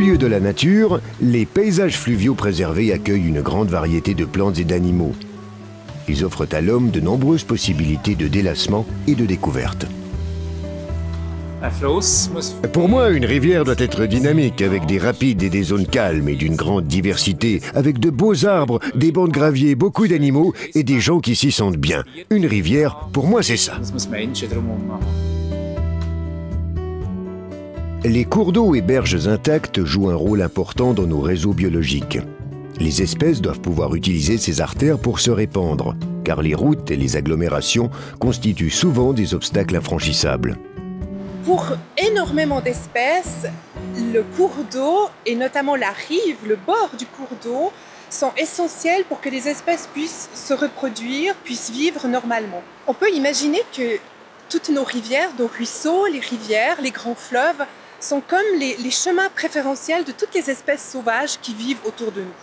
lieu de la nature, les paysages fluviaux préservés accueillent une grande variété de plantes et d'animaux. Ils offrent à l'homme de nombreuses possibilités de délassement et de découverte. Pour moi, une rivière doit être dynamique, avec des rapides et des zones calmes et d'une grande diversité, avec de beaux arbres, des bancs de gravier, beaucoup d'animaux et des gens qui s'y sentent bien. Une rivière, pour moi, c'est ça. Les cours d'eau et berges intactes jouent un rôle important dans nos réseaux biologiques. Les espèces doivent pouvoir utiliser ces artères pour se répandre, car les routes et les agglomérations constituent souvent des obstacles infranchissables. Pour énormément d'espèces, le cours d'eau et notamment la rive, le bord du cours d'eau, sont essentiels pour que les espèces puissent se reproduire, puissent vivre normalement. On peut imaginer que toutes nos rivières, nos ruisseaux, les rivières, les grands fleuves, sont comme les chemins préférentiels de toutes les espèces sauvages qui vivent autour de nous.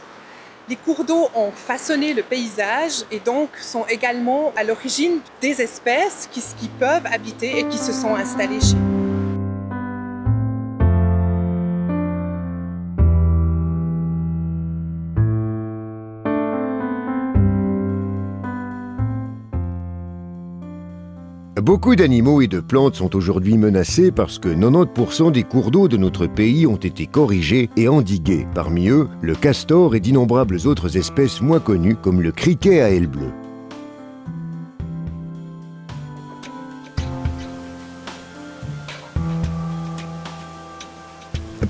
Les cours d'eau ont façonné le paysage et donc sont également à l'origine des espèces qui peuvent habiter et qui se sont installées chez nous. Beaucoup d'animaux et de plantes sont aujourd'hui menacés parce que 90% des cours d'eau de notre pays ont été corrigés et endigués. Parmi eux, le castor et d'innombrables autres espèces moins connues comme le criquet à ailes bleues.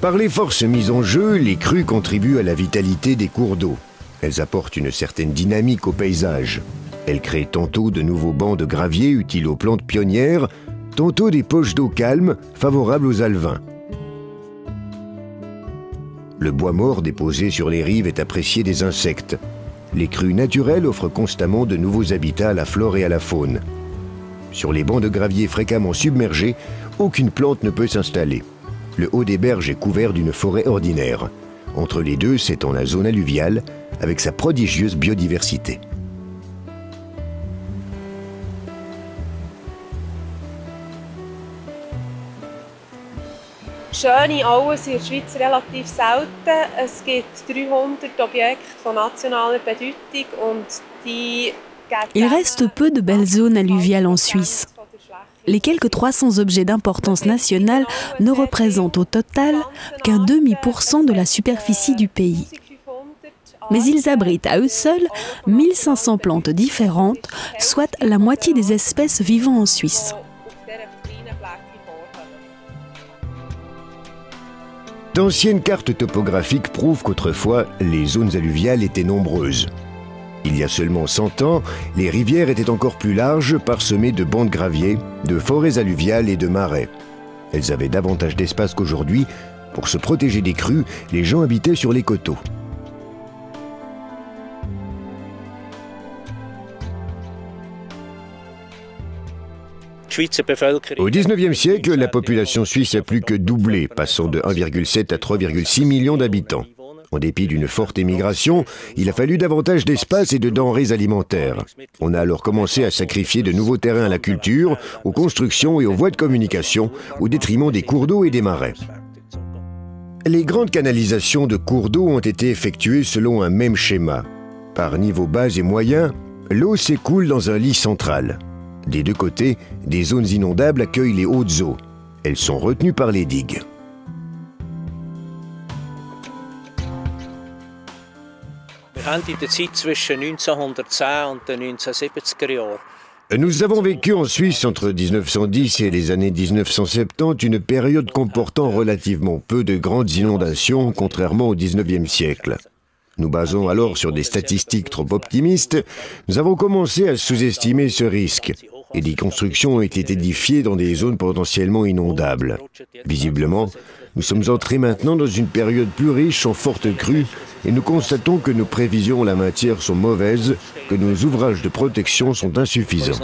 Par les forces mises en jeu, les crues contribuent à la vitalité des cours d'eau. Elles apportent une certaine dynamique au paysage. Elles créent tantôt de nouveaux bancs de gravier utiles aux plantes pionnières, tantôt des poches d'eau calmes, favorables aux alevins. Le bois mort déposé sur les rives est apprécié des insectes. Les crues naturelles offrent constamment de nouveaux habitats à la flore et à la faune. Sur les bancs de gravier fréquemment submergés, aucune plante ne peut s'installer. Le haut des berges est couvert d'une forêt ordinaire. Entre les deux s'étend la zone alluviale, avec sa prodigieuse biodiversité. Schöne Auen sind in der Schweiz relativ selten. Es gibt 300 Objekte von nationaler Bedeutung und die... Il reste peu de belles zones alluviales en Suisse. Les quelques 300 objets d'importance nationale ne représentent au total qu'un demi% de la superficie du pays. Mais ils abritent à eux seuls 1500 plantes différentes, soit la moitié des espèces vivant en Suisse. D'anciennes cartes topographiques prouvent qu'autrefois, les zones alluviales étaient nombreuses. Il y a seulement 100 ans, les rivières étaient encore plus larges, parsemées de bancs de gravier, de forêts alluviales et de marais. Elles avaient davantage d'espace qu'aujourd'hui. Pour se protéger des crues, les gens habitaient sur les coteaux. Au XIXe siècle, la population suisse a plus que doublé, passant de 1,7 à 3,6 millions d'habitants. En dépit d'une forte émigration, il a fallu davantage d'espace et de denrées alimentaires. On a alors commencé à sacrifier de nouveaux terrains à la culture, aux constructions et aux voies de communication, au détriment des cours d'eau et des marais. Les grandes canalisations de cours d'eau ont été effectuées selon un même schéma. Par niveau bas et moyen, l'eau s'écoule dans un lit central. Des deux côtés, des zones inondables accueillent les hautes eaux. Elles sont retenues par les digues. Nous avons vécu en Suisse entre 1910 et les années 1970 une période comportant relativement peu de grandes inondations, contrairement au XIXe siècle. Nous basons alors sur des statistiques trop optimistes. Nous avons commencé à sous-estimer ce risque et des constructions ont été édifiées dans des zones potentiellement inondables. Visiblement, nous sommes entrés maintenant dans une période plus riche en fortes crues et nous constatons que nos prévisions en la matière sont mauvaises, que nos ouvrages de protection sont insuffisants.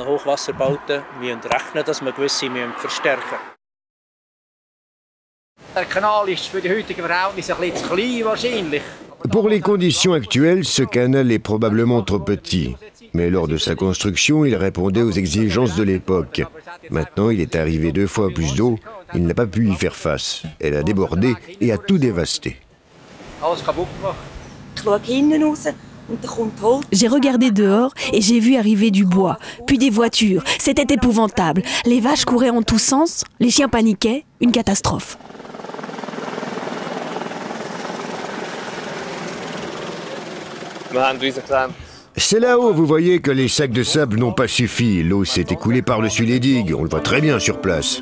Pour les conditions actuelles, ce canal est probablement trop petit. Mais lors de sa construction, il répondait aux exigences de l'époque. Maintenant, il est arrivé 2 fois plus d'eau, il n'a pas pu y faire face. Elle a débordé et a tout dévasté. J'ai regardé dehors et j'ai vu arriver du bois, puis des voitures. C'était épouvantable. Les vaches couraient en tous sens, les chiens paniquaient, une catastrophe. C'est là-haut, vous voyez que les sacs de sable n'ont pas suffi. L'eau s'est écoulée par-dessus les digues, on le voit très bien sur place.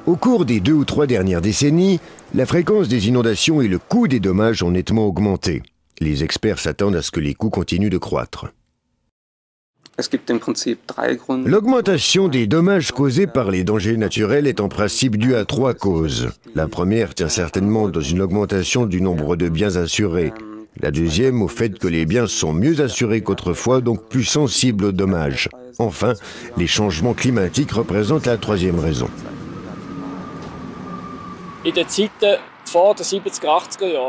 Au cours des 2 ou 3 dernières décennies, la fréquence des inondations et le coût des dommages ont nettement augmenté. Les experts s'attendent à ce que les coûts continuent de croître. L'augmentation des dommages causés par les dangers naturels est en principe due à 3 causes. La première tient certainement dans une augmentation du nombre de biens assurés. La deuxième au fait que les biens sont mieux assurés qu'autrefois, donc plus sensibles aux dommages. Enfin, les changements climatiques représentent la 3e raison.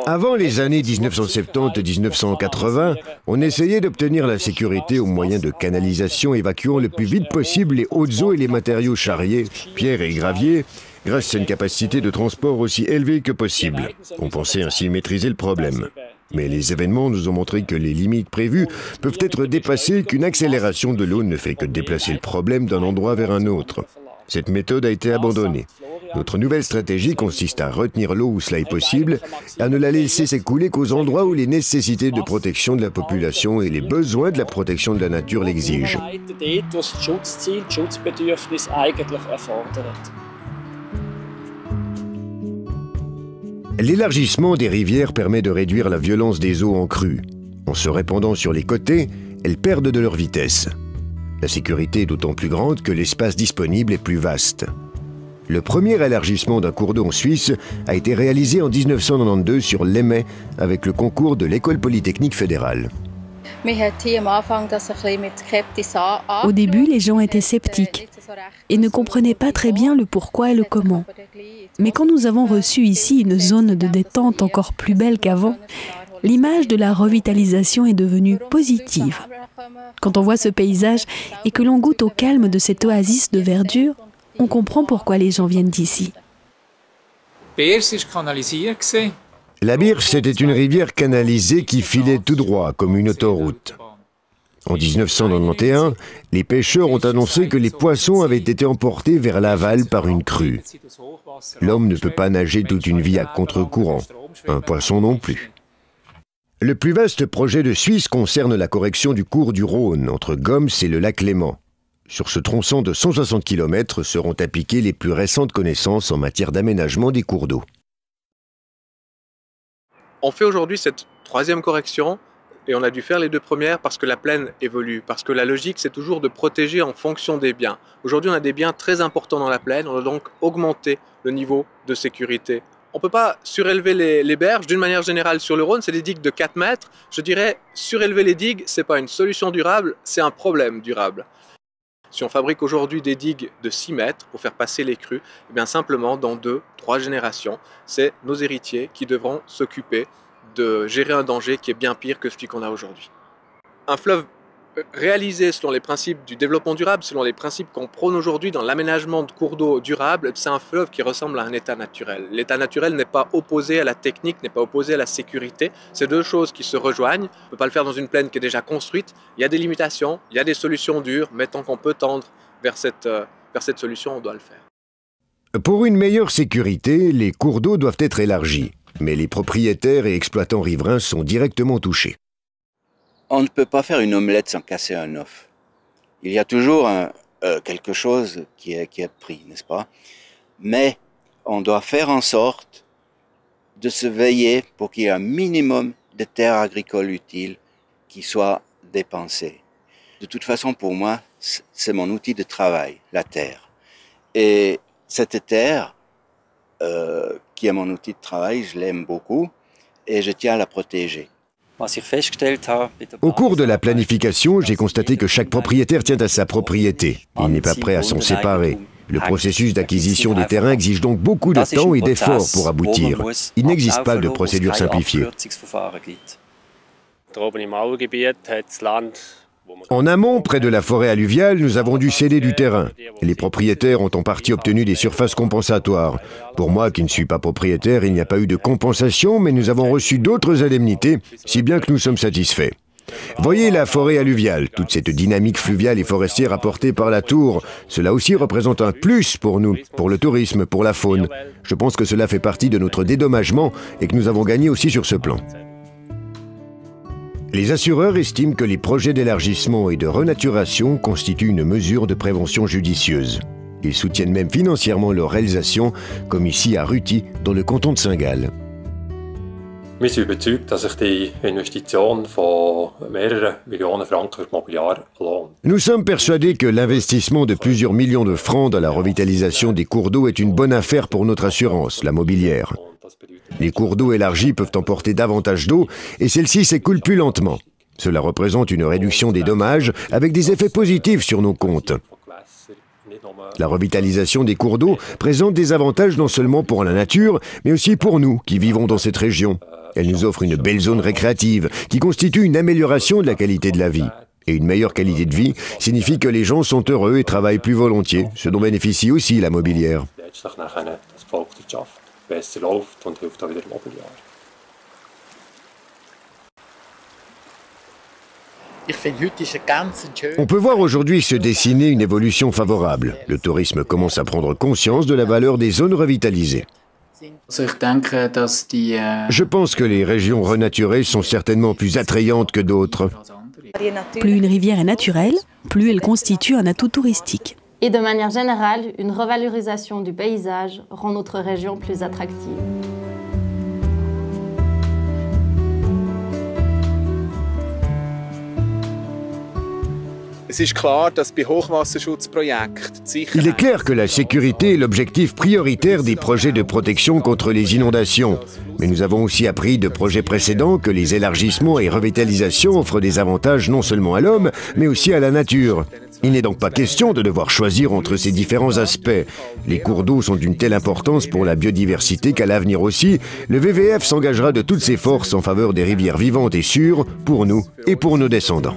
Avant les années 1970-1980, on essayait d'obtenir la sécurité au moyen de canalisations évacuant le plus vite possible les hautes eaux et les matériaux charriers, pierres et graviers, grâce à une capacité de transport aussi élevée que possible. On pensait ainsi maîtriser le problème. Mais les événements nous ont montré que les limites prévues peuvent être dépassées, qu'une accélération de l'eau ne fait que déplacer le problème d'un endroit vers un autre. Cette méthode a été abandonnée. Notre nouvelle stratégie consiste à retenir l'eau où cela est possible, à ne la laisser s'écouler qu'aux endroits où les nécessités de protection de la population et les besoins de la protection de la nature l'exigent. L'élargissement des rivières permet de réduire la violence des eaux en crue. En se répandant sur les côtés, elles perdent de leur vitesse. La sécurité est d'autant plus grande que l'espace disponible est plus vaste. Le premier élargissement d'un cours d'eau en Suisse a été réalisé en 1992 sur l'Emmet avec le concours de l'École polytechnique fédérale. Au début, les gens étaient sceptiques et ne comprenaient pas très bien le pourquoi et le comment. Mais quand nous avons reçu ici une zone de détente encore plus belle qu'avant, l'image de la revitalisation est devenue positive. Quand on voit ce paysage et que l'on goûte au calme de cette oasis de verdure, on comprend pourquoi les gens viennent d'ici. La Birs était une rivière canalisée qui filait tout droit, comme une autoroute. En 1991, les pêcheurs ont annoncé que les poissons avaient été emportés vers l'aval par une crue. L'homme ne peut pas nager toute une vie à contre-courant, un poisson non plus. Le plus vaste projet de Suisse concerne la correction du cours du Rhône, entre Goms et le lac Léman. Sur ce tronçon de 160 km seront appliquées les plus récentes connaissances en matière d'aménagement des cours d'eau. On fait aujourd'hui cette 3e correction et on a dû faire les 2 premières parce que la plaine évolue, parce que la logique c'est toujours de protéger en fonction des biens. Aujourd'hui on a des biens très importants dans la plaine, on a donc augmenté le niveau de sécurité. On ne peut pas surélever les berges d'une manière générale sur le Rhône, c'est des digues de 4 mètres. Je dirais surélever les digues, ce n'est pas une solution durable, c'est un problème durable. Si on fabrique aujourd'hui des digues de 6 mètres pour faire passer les crues, eh bien simplement dans 2-3 générations, c'est nos héritiers qui devront s'occuper de gérer un danger qui est bien pire que celui qu'on a aujourd'hui. Un fleuve réalisé selon les principes du développement durable, selon les principes qu'on prône aujourd'hui dans l'aménagement de cours d'eau durable, c'est un fleuve qui ressemble à un état naturel. L'état naturel n'est pas opposé à la technique, n'est pas opposé à la sécurité. C'est 2 choses qui se rejoignent. On ne peut pas le faire dans une plaine qui est déjà construite. Il y a des limitations, il y a des solutions dures, mais tant qu'on peut tendre vers cette solution, on doit le faire. Pour une meilleure sécurité, les cours d'eau doivent être élargis. Mais les propriétaires et exploitants riverains sont directement touchés. On ne peut pas faire une omelette sans casser un œuf. Il y a toujours quelque chose qui est pris, n'est-ce pas? Mais on doit faire en sorte de se veiller pour qu'il y ait un minimum de terres agricoles utiles qui soient dépensées. De toute façon, pour moi, c'est mon outil de travail, la terre. Et cette terre, qui est mon outil de travail, je l'aime beaucoup et je tiens à la protéger. Au cours de la planification, j'ai constaté que chaque propriétaire tient à sa propriété. Il n'est pas prêt à s'en séparer. Le processus d'acquisition des terrains exige donc beaucoup de temps et d'efforts pour aboutir. Il n'existe pas de procédure simplifiée. En amont, près de la forêt alluviale, nous avons dû céder du terrain. Les propriétaires ont en partie obtenu des surfaces compensatoires. Pour moi, qui ne suis pas propriétaire, il n'y a pas eu de compensation, mais nous avons reçu d'autres indemnités, si bien que nous sommes satisfaits. Voyez la forêt alluviale, toute cette dynamique fluviale et forestière apportée par la tour. Cela aussi représente un plus pour nous, pour le tourisme, pour la faune. Je pense que cela fait partie de notre dédommagement et que nous avons gagné aussi sur ce plan. Les assureurs estiment que les projets d'élargissement et de renaturation constituent une mesure de prévention judicieuse. Ils soutiennent même financièrement leur réalisation, comme ici à Rüti, dans le canton de Saint-Gall. Wir sind überzeugt, dass sich die Investition von mehreren Millionen Franken pro Jahr lohnt. Nous sommes persuadés que l'investissement de plusieurs millions de francs dans la revitalisation des cours d'eau est une bonne affaire pour notre assurance, la mobilière. Les cours d'eau élargis peuvent emporter davantage d'eau et celle-ci s'écoule plus lentement. Cela représente une réduction des dommages avec des effets positifs sur nos comptes. La revitalisation des cours d'eau présente des avantages non seulement pour la nature, mais aussi pour nous qui vivons dans cette région. Elle nous offre une belle zone récréative qui constitue une amélioration de la qualité de la vie. Et une meilleure qualité de vie signifie que les gens sont heureux et travaillent plus volontiers, ce dont bénéficie aussi la mobilière. On peut voir aujourd'hui se dessiner une évolution favorable. Le tourisme commence à prendre conscience de la valeur des zones revitalisées. Je pense que les régions renaturées sont certainement plus attrayantes que d'autres. Plus une rivière est naturelle, plus elle constitue un atout touristique. Et de manière générale, une revalorisation du paysage rend notre région plus attractive. Il est clair que la sécurité est l'objectif prioritaire des projets de protection contre les inondations. Mais nous avons aussi appris de projets précédents que les élargissements et revitalisations offrent des avantages non seulement à l'homme, mais aussi à la nature. Il n'est donc pas question de devoir choisir entre ces différents aspects. Les cours d'eau sont d'une telle importance pour la biodiversité qu'à l'avenir aussi, le WWF s'engagera de toutes ses forces en faveur des rivières vivantes et sûres pour nous et pour nos descendants.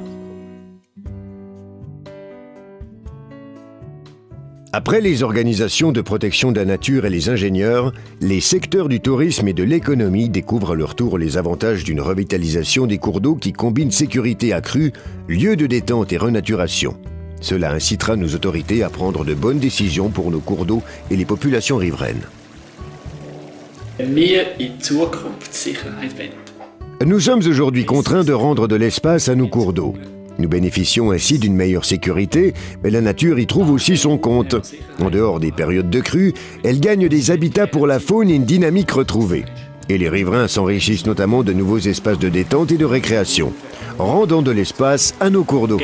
Après les organisations de protection de la nature et les ingénieurs, les secteurs du tourisme et de l'économie découvrent à leur tour les avantages d'une revitalisation des cours d'eau qui combine sécurité accrue, lieu de détente et renaturation. Cela incitera nos autorités à prendre de bonnes décisions pour nos cours d'eau et les populations riveraines. Nous sommes aujourd'hui contraints de rendre de l'espace à nos cours d'eau. Nous bénéficions ainsi d'une meilleure sécurité, mais la nature y trouve aussi son compte. En dehors des périodes de crue, elle gagne des habitats pour la faune et une dynamique retrouvée. Et les riverains s'enrichissent notamment de nouveaux espaces de détente et de récréation, rendant de l'espace à nos cours d'eau.